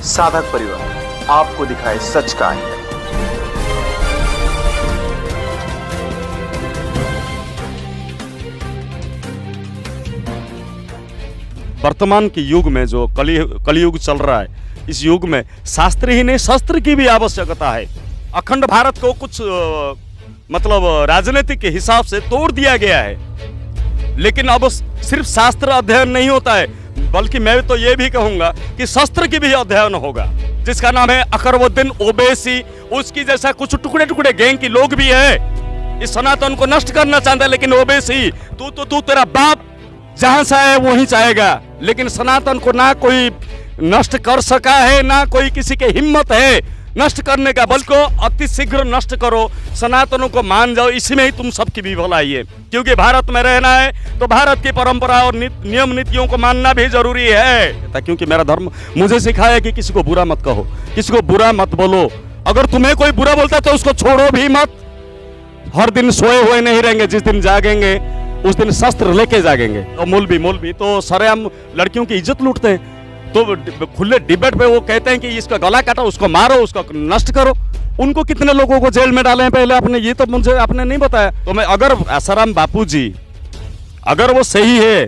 साधक परिवार आपको दिखाए सच का आईना। वर्तमान के युग में जो कलयुग चल रहा है, इस युग में शास्त्र ही नहीं शस्त्र की भी आवश्यकता है। अखंड भारत को कुछ मतलब राजनीतिक के हिसाब से तोड़ दिया गया है, लेकिन अब सिर्फ शास्त्र अध्ययन नहीं होता है, बल्कि मैं तो ये भी कहूंगा कि शस्त्र की भी अध्ययन होगा, जिसका नाम है अकबरुद्दीन ओवैसी। उसकी जैसा कुछ टुकड़े टुकड़े गैंग के लोग भी है, इस सनातन को नष्ट करना चाहता है। लेकिन ओवैसी तू तेरा बाप जहां से आए वहीं चाहेगा, लेकिन सनातन को ना कोई नष्ट कर सका है, ना कोई किसी के हिम्मत है नष्ट करने का, बल्कि अति शीघ्र नष्ट करो, सनातनों को मान जाओ। इसी में ही तुम सबकी भी भलाई है, क्योंकि भारत में रहना है तो भारत की परंपरा और नियम नीतियों को मानना भी जरूरी है। क्योंकि मेरा धर्म मुझे सिखाया कि किसी को बुरा मत कहो, किसी को बुरा मत बोलो। अगर तुम्हें कोई बुरा बोलता है तो उसको छोड़ो भी मत। हर दिन सोए हुए नहीं रहेंगे, जिस दिन जागेंगे उस दिन शस्त्र लेके जागेंगे। और मौलवी तो सरेआम लड़कियों की इज्जत लूटते हैं, तो खुले डिबेट पे वो कहते हैं कि इसका गला काटो, उसको मारो, उसको नष्ट करो। उनको कितने लोगों को जेल में डाले हैं पहले आपने, ये तो मुझे आपने नहीं बताया। तो मैं अगर आसाराम बापू जी अगर वो सही है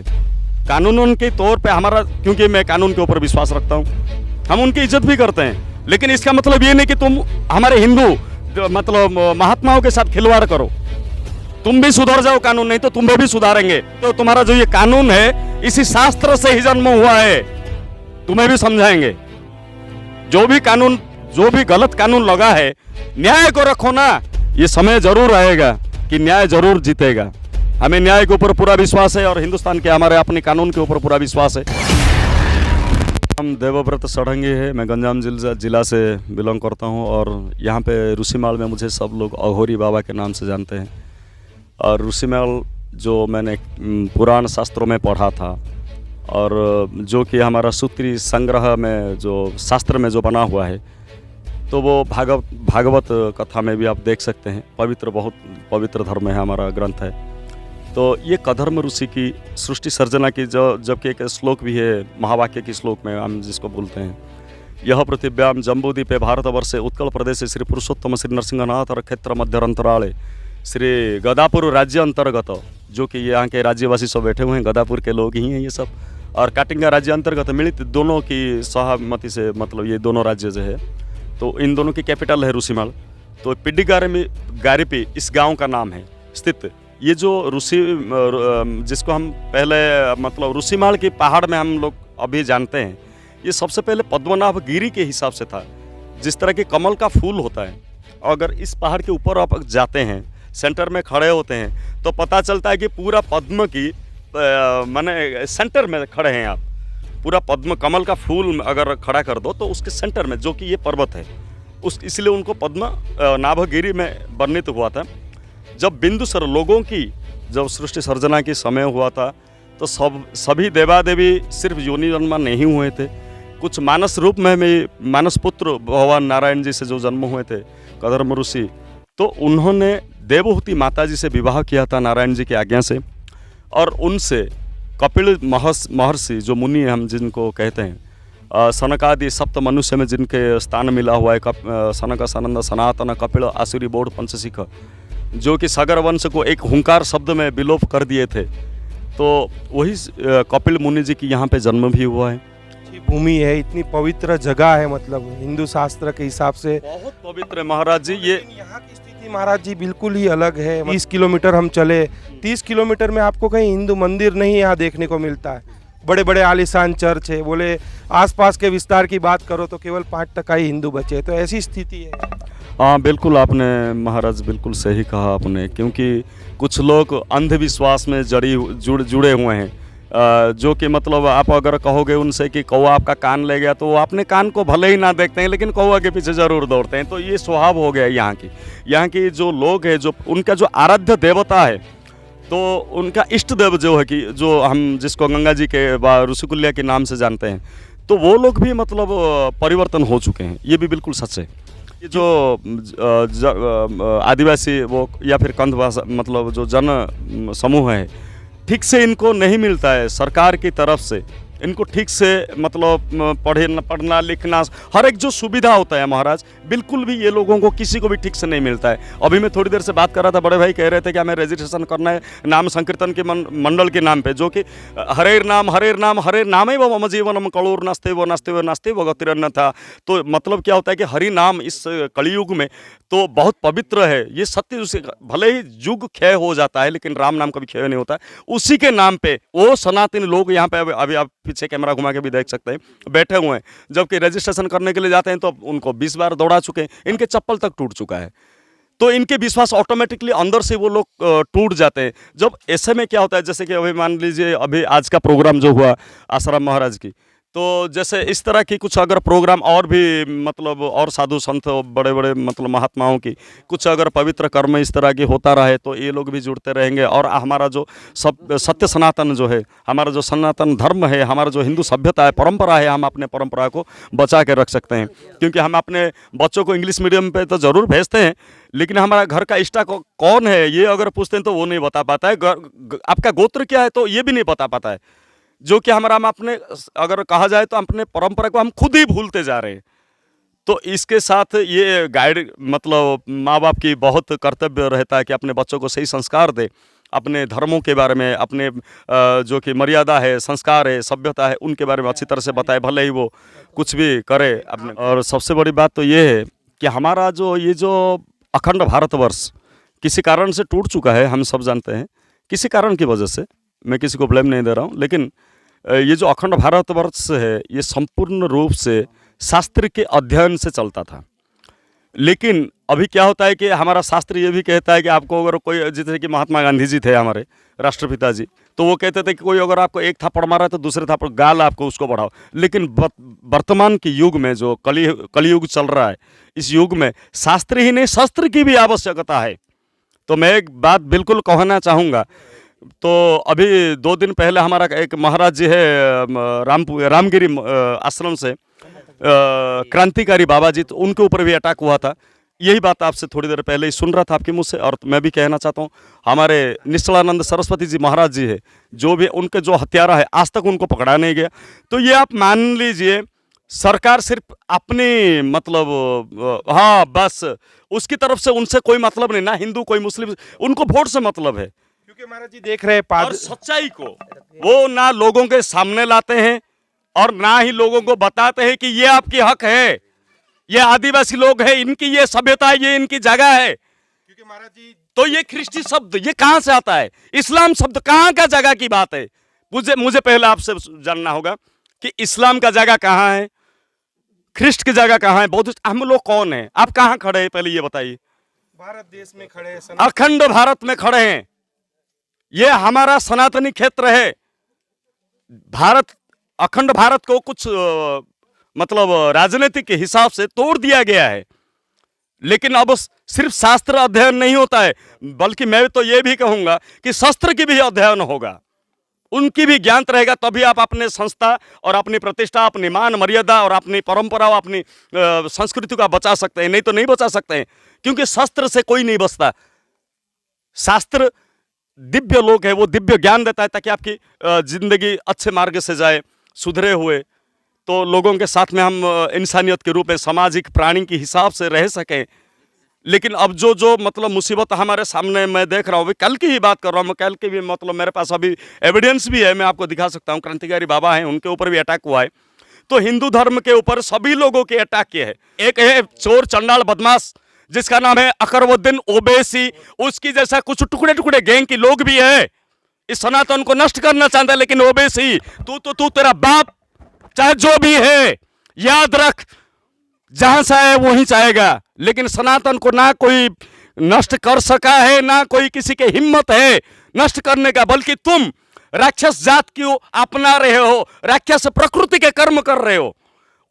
कानून के तौर पे हमारा, क्योंकि मैं कानून के ऊपर विश्वास रखता हूँ, हम उनकी इज्जत भी करते हैं, लेकिन इसका मतलब ये नहीं कि तुम हमारे हिंदू मतलब महात्माओं के साथ खिलवाड़ करो। तुम भी सुधर जाओ, कानून नहीं तो तुम्हें भी सुधारेंगे। तो तुम्हारा जो ये कानून है इसी शास्त्र से ही जन्म हुआ है, तुम्हें भी समझाएंगे। जो भी गलत कानून लगा है, न्याय को रखो ना। ये समय जरूर आएगा कि न्याय जरूर जीतेगा। हमें न्याय के ऊपर पूरा विश्वास है और हिंदुस्तान के हमारे अपने कानून के ऊपर पूरा विश्वास है। हम देवव्रत षडंगी है, मैं गंजाम जिला से बिलोंग करता हूँ और यहाँ पे ऋषिमाल में मुझे सब लोग अघोरी बाबा के नाम से जानते हैं। और ऋषिमाल जो मैंने पुराण शास्त्रों में पढ़ा था और जो कि हमारा सूत्री संग्रह में जो शास्त्र में जो बना हुआ है, तो वो भागवत कथा में भी आप देख सकते हैं। बहुत पवित्र धर्म है, हमारा ग्रंथ है। तो ये कधर्म ऋषि की सृष्टि सर्जना की जबकि एक श्लोक भी है, महावाक्य की श्लोक में हम जिसको बोलते हैं, यह पृथिव्याम जम्बूद्वीपे भारतवर्षे उत्कल प्रदेश श्री पुरुषोत्तम श्री नरसिंहनाथ क्षेत्र मध्यंतराले श्री गदापुर राज्य अंतर्गत, जो कि यहाँ के राज्यवासी सब बैठे हुए हैं, गदापुर के लोग ही हैं ये सब, और काटिंगा राज्य अंतर्गत मिलित दोनों की सहमति से, मतलब ये दोनों राज्य जो है, तो इन दोनों की कैपिटल है ऋषिमाल। तो पिड्डीगारिपी इस गांव का नाम है स्थित। ये जो जिसको हम पहले मतलब ऋषिमाल की पहाड़ में हम लोग अभी जानते हैं, ये सबसे पहले पद्मनाभ गिरी के हिसाब से था। जिस तरह के कमल का फूल होता है, अगर इस पहाड़ के ऊपर आप जाते हैं, सेंटर में खड़े होते हैं, तो पता चलता है कि पूरा पद्म की माने सेंटर में खड़े हैं आप। पूरा पद्म कमल का फूल अगर खड़ा कर दो तो उसके सेंटर में, जो कि ये पर्वत है, इसलिए उनको पद्म नाभगिरी में वर्णित हुआ था। जब बिंदुसर लोगों की जब सृष्टि सर्जना की समय हुआ था, तो सभी देवा देवी सिर्फ योनि जन्म नहीं हुए थे, कुछ मानस रूप में भी मानस पुत्र भगवान नारायण जी से जो जन्म हुए थे कधर्म ऋषि, तो उन्होंने देवहूति माता जी से विवाह किया था नारायण जी की आज्ञा से। और उनसे कपिल महर्षि जो मुनि हम जिनको कहते हैं, सनकादि सप्त मनुष्य में जिनके स्थान मिला हुआ है, सनक सनंद सनातन कपिल आसुरी बोध पंचशिख, जो कि सागर वंश को एक हुंकार शब्द में विलोप कर दिए थे, तो वही कपिल मुनि जी की यहाँ पे जन्म भी हुआ है। भूमि है, इतनी पवित्र जगह है, मतलब हिंदू शास्त्र के हिसाब से बहुत पवित्र है महाराज जी। ये यहाँ की स्थिति महाराज जी बिल्कुल ही अलग है। 30 किलोमीटर हम चले, 30 किलोमीटर में आपको कहीं हिंदू मंदिर नहीं यहाँ देखने को मिलता है। बड़े बड़े आलीशान चर्च है, बोले आसपास के विस्तार की बात करो तो केवल 5% ही हिंदू बचे, तो ऐसी स्थिति है। हाँ बिल्कुल, आपने महाराज बिल्कुल सही कहा आपने, क्योंकि कुछ लोग अंधविश्वास में जुड़े हुए हैं, जो कि मतलब आप अगर कहोगे उनसे कि कौवा आपका कान ले गया, तो वो अपने कान को भले ही ना देखते हैं, लेकिन कौवा के पीछे जरूर दौड़ते हैं। तो ये स्वभाव हो गया यहाँ की जो लोग हैं, जो उनका जो आराध्य देवता है, तो उनका इष्ट देव जो है कि जो हम जिसको गंगा जी के ऋषिकुल्या के नाम से जानते हैं, तो वो लोग भी मतलब परिवर्तन हो चुके हैं। ये भी बिल्कुल सच है। ये जो आदिवासी वो या फिर कंध भाषा मतलब जो जन समूह है, ठीक से इनको नहीं मिलता है सरकार की तरफ से इनको ठीक से मतलब पढ़ना लिखना हर एक जो सुविधा होता है महाराज, बिल्कुल भी ये लोगों को किसी को भी ठीक से नहीं मिलता है। अभी मैं थोड़ी देर से बात कर रहा था, बड़े भाई कह रहे थे कि हमें रजिस्ट्रेशन करना है नाम संकीर्तन के मंडल के नाम पे, जो कि हरेर नाम ही वो मम जीवनम कड़ूर नास्ते वो गतिरन्न था। तो मतलब क्या होता है कि हरि नाम इस कलयुग में तो बहुत पवित्र है, ये सत्य। उसे भले ही युग क्षय हो जाता है लेकिन राम नाम कभी क्षय नहीं होता है। उसी के नाम पे वो सनातनी लोग यहाँ पे अभी आप पीछे कैमरा घुमा के भी देख सकते हैं, बैठे हुए हैं। जबकि रजिस्ट्रेशन करने के लिए जाते हैं तो उनको 20 बार दौड़ा चुके हैं, इनके चप्पल तक टूट चुका है। तो इनके विश्वास ऑटोमेटिकली अंदर से वो लोग टूट जाते हैं। जब ऐसे में क्या होता है, जैसे कि अभी मान लीजिए अभी आज का प्रोग्राम जो हुआ आसाराम महाराज की, तो जैसे इस तरह की कुछ अगर प्रोग्राम और भी मतलब और साधु संत बड़े बड़े मतलब महात्माओं की कुछ अगर पवित्र कर्म इस तरह की होता रहे तो ये लोग भी जुड़ते रहेंगे। और हमारा जो सब सत्य सनातन जो है, हमारा जो सनातन धर्म है, हमारा जो हिंदू सभ्यता है, परंपरा है, हम अपने परंपरा को बचा के रख सकते हैं। क्योंकि हम अपने बच्चों को इंग्लिश मीडियम पे तो ज़रूर भेजते हैं, लेकिन हमारा घर का इष्टा कौन है ये अगर पूछते हैं तो वो नहीं बता पाता है। आपका गोत्र क्या है तो ये भी नहीं बता पाता है। जो कि हम अपने अगर कहा जाए तो अपने परंपरा को हम खुद ही भूलते जा रहे हैं। तो इसके साथ ये गाइड मतलब माँ बाप की बहुत कर्तव्य रहता है कि अपने बच्चों को सही संस्कार दे, अपने धर्मों के बारे में, अपने जो कि मर्यादा है, संस्कार है, सभ्यता है, उनके बारे में अच्छी तरह से बताए, भले ही वो कुछ भी करे अपने। और सबसे बड़ी बात तो ये है कि हमारा जो ये जो अखंड भारतवर्ष किसी कारण से टूट चुका है, हम सब जानते हैं किसी कारण की वजह से, मैं किसी को ब्लेम नहीं दे रहा हूँ, लेकिन ये जो अखंड भारतवर्ष है ये संपूर्ण रूप से शास्त्र के अध्ययन से चलता था। लेकिन अभी क्या होता है कि हमारा शास्त्र ये भी कहता है कि आपको अगर कोई, जैसे कि महात्मा गांधी जी थे हमारे राष्ट्रपिता जी, तो वो कहते थे कि कोई अगर आपको एक थप्पड़ मारा है तो दूसरे थप्पड़ गाल आपको उसको बढ़ाओ। लेकिन वर्तमान के युग में जो कलियुग चल रहा है, इस युग में शास्त्र ही नहीं शस्त्र की भी आवश्यकता है। तो मैं एक बात बिल्कुल कहना चाहूँगा। तो अभी 2 दिन पहले हमारा एक महाराज जी है रामगिरी आश्रम से क्रांतिकारी बाबा जी, तो उनके ऊपर भी अटैक हुआ था। यही बात आपसे थोड़ी देर पहले ही सुन रहा था आपके मुंह से, और मैं भी कहना चाहता हूँ हमारे निश्चलानंद सरस्वती जी महाराज जी है, जो भी उनके जो हत्यारा है आज तक उनको पकड़ा नहीं गया। तो ये आप मान लीजिए सरकार सिर्फ अपनी मतलब हाँ बस उसकी तरफ से उनसे कोई मतलब नहीं, ना हिंदू कोई मुस्लिम, उनको वोट से मतलब है। क्योंकि महाराज जी देख रहे हैं और सच्चाई को वो ना लोगों के सामने लाते हैं और ना ही लोगों को बताते हैं कि ये आपकी हक है, ये आदिवासी लोग हैं, इनकी ये सभ्यता है, ये इनकी जगह है। क्योंकि महाराज जी तो ये ख्रिस्टी शब्द ये कहां से आता है, इस्लाम शब्द कहां का जगह की बात है? मुझे पहले आपसे जानना होगा कि इस्लाम का जगह कहां है, ख्रिस्ट की जगह कहां है, बौद्ध, हम लोग कौन है, आप कहां खड़े हैं पहले ये बताइए। भारत देश में खड़े हैं, अखंड भारत में खड़े हैं, ये हमारा सनातनी क्षेत्र है। भारत अखंड भारत को कुछ मतलब राजनीतिक के हिसाब से तोड़ दिया गया है। लेकिन अब सिर्फ शास्त्र अध्ययन नहीं होता है, बल्कि मैं तो ये भी कहूंगा कि शस्त्र की भी अध्ययन होगा, उनकी भी ज्ञान रहेगा, तभी आप अपने संस्था और अपनी प्रतिष्ठा, अपनी मान मर्यादा और अपनी परंपरा और अपनी संस्कृति का बचा सकते हैं। नहीं तो नहीं बचा सकते हैं, क्योंकि शस्त्र से कोई नहीं बचता। शास्त्र दिव्य लोक है, वो दिव्य ज्ञान देता है ताकि आपकी जिंदगी अच्छे मार्ग से जाए, सुधरे हुए, तो लोगों के साथ में हम इंसानियत के रूप में सामाजिक प्राणी के हिसाब से रह सकें। लेकिन अब जो मतलब मुसीबत हमारे सामने मैं देख रहा हूँ, अभी कल की ही बात कर रहा हूँ मैं, कल की भी मतलब मेरे पास अभी एविडेंस भी है, मैं आपको दिखा सकता हूँ। क्रांतिकारी बाबा हैं, उनके ऊपर भी अटैक हुआ है। तो हिंदू धर्म के ऊपर सभी लोगों के अटैक किए हैं। एक है चोर चंडाल बदमाश जिसका नाम है अकरउद्दीन ओवैसी, उसकी जैसा कुछ टुकड़े टुकड़े गैंग के लोग भी है, इस सनातन को नष्ट करना चाहता है। लेकिन ओवैसी तू तेरा बाप चाहे जो भी है, याद रख जहां से आए वहीं जाएगा। लेकिन सनातन को ना कोई नष्ट कर सका है, ना कोई किसी के हिम्मत है नष्ट करने का, बल्कि तुम राक्षस जात क्यों अपना रहे हो, राक्षस प्रकृति के कर्म कर रहे हो,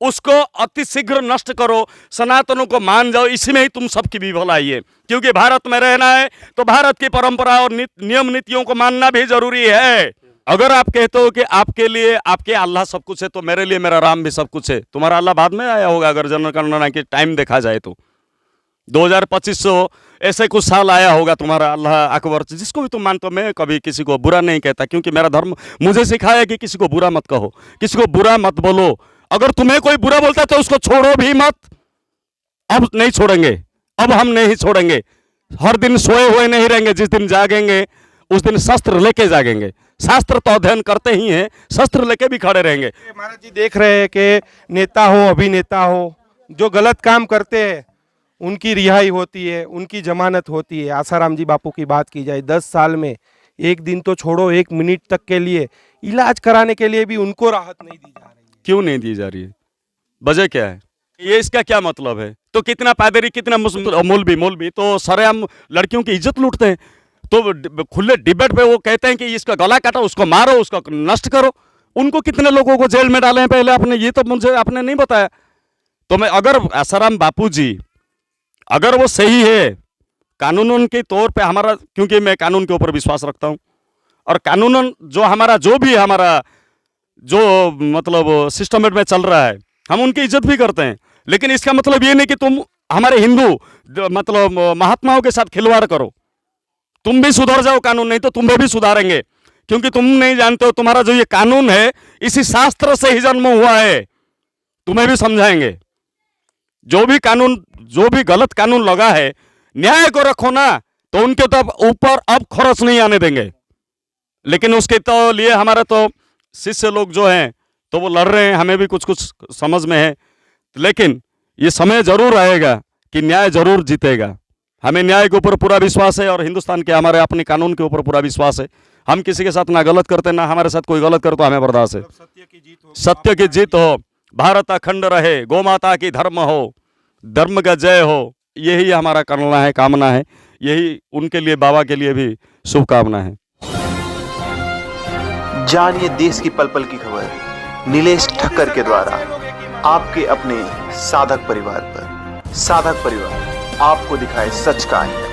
उसको अति शीघ्र नष्ट करो, सनातनों को मान जाओ, इसी में ही तुम सबकी भी भलाई है। क्योंकि भारत में रहना है तो भारत की परंपरा और नियम नीतियों को मानना भी जरूरी है। अगर आप कहते हो कि आपके लिए आपके अल्लाह सब कुछ है, तो मेरे लिए मेरा राम भी सब कुछ है। तुम्हारा अल्लाह बाद में आया होगा अगर जनगणना के टाइम देखा जाए तो। 2500 ऐसे कुछ साल आया होगा तुम्हारा अल्लाह अकबर, जिसको भी तुम मानते हो। मैं कभी किसी को बुरा नहीं कहता, क्योंकि मेरा धर्म मुझे सिखाया कि किसी को बुरा मत कहो, किसी को बुरा मत बोलो। अगर तुम्हें कोई बुरा बोलता है तो उसको छोड़ो भी मत। अब नहीं छोड़ेंगे, अब हम नहीं छोड़ेंगे। हर दिन सोए हुए नहीं रहेंगे, जिस दिन जागेंगे उस दिन शस्त्र लेके जागेंगे। शास्त्र तो अध्ययन करते ही हैं, शस्त्र लेके भी खड़े रहेंगे। महाराज जी देख रहे हैं कि नेता हो अभिनेता हो, जो गलत काम करते हैं उनकी रिहाई होती है, उनकी जमानत होती है। आसाराम जी बापू की बात की जाए, 10 साल में एक दिन तो छोड़ो, 1 मिनट तक के लिए इलाज कराने के लिए भी उनको राहत नहीं दी जा रही है। क्यों नहीं दी जा रही है? वजह क्या है? ये इसका क्या मतलब है? तो कितना पादरी, कितना मौलवी तो सरेआम लड़कियों की इज्जत लूटते हैं। तो खुले डिबेट पे वो कहते हैं कि इसका गला काटो, उसको मारो, उसको नष्ट करो। उनको कितने लोगों को जेल में डाले हैं पहले आपने, ये तो मुझे आपने नहीं बताया। तो मैं, अगर आसाराम बापू जी अगर वो सही है कानूनन के तौर पे हमारा, क्योंकि मैं कानून के ऊपर विश्वास रखता हूँ, और कानूनन जो हमारा जो भी हमारा जो मतलब सिस्टमेट में चल रहा है, हम उनकी इज्जत भी करते हैं। लेकिन इसका मतलब ये नहीं कि तुम हमारे हिंदू मतलब महात्माओं के साथ खिलवाड़ करो। तुम भी सुधर जाओ कानून, नहीं तो तुम्हें भी सुधारेंगे। क्योंकि तुम नहीं जानते हो, तुम्हारा जो ये कानून है इसी शास्त्र से ही जन्म हुआ है। तुम्हें भी समझाएंगे। जो भी कानून, जो भी गलत कानून लगा है, न्याय को रखो ना, तो उनके तो ऊपर अब खर्च नहीं आने देंगे। लेकिन उसके तो लिए हमारे तो शिष्य लोग जो हैं तो वो लड़ रहे हैं, हमें भी कुछ कुछ समझ में है। लेकिन ये समय जरूर आएगा कि न्याय जरूर जीतेगा। हमें न्याय के ऊपर पूरा विश्वास है, और हिंदुस्तान के हमारे अपने कानून के ऊपर पूरा विश्वास है। हम किसी के साथ ना गलत करते, ना हमारे साथ कोई गलत करे तो हमें बर्दाश्त है। सत्य की जीत हो, सत्य की जीत हो, भारत अखंड रहे, गौ माता की धर्म हो, धर्म का जय हो, यही हमारा करना है, कामना है। यही उनके लिए, बाबा के लिए भी शुभकामना है। जानिए देश की पल पल की खबर नीलेश ठक्कर के द्वारा आपके अपने साधक परिवार पर। साधक परिवार आपको दिखाए सच का आईना।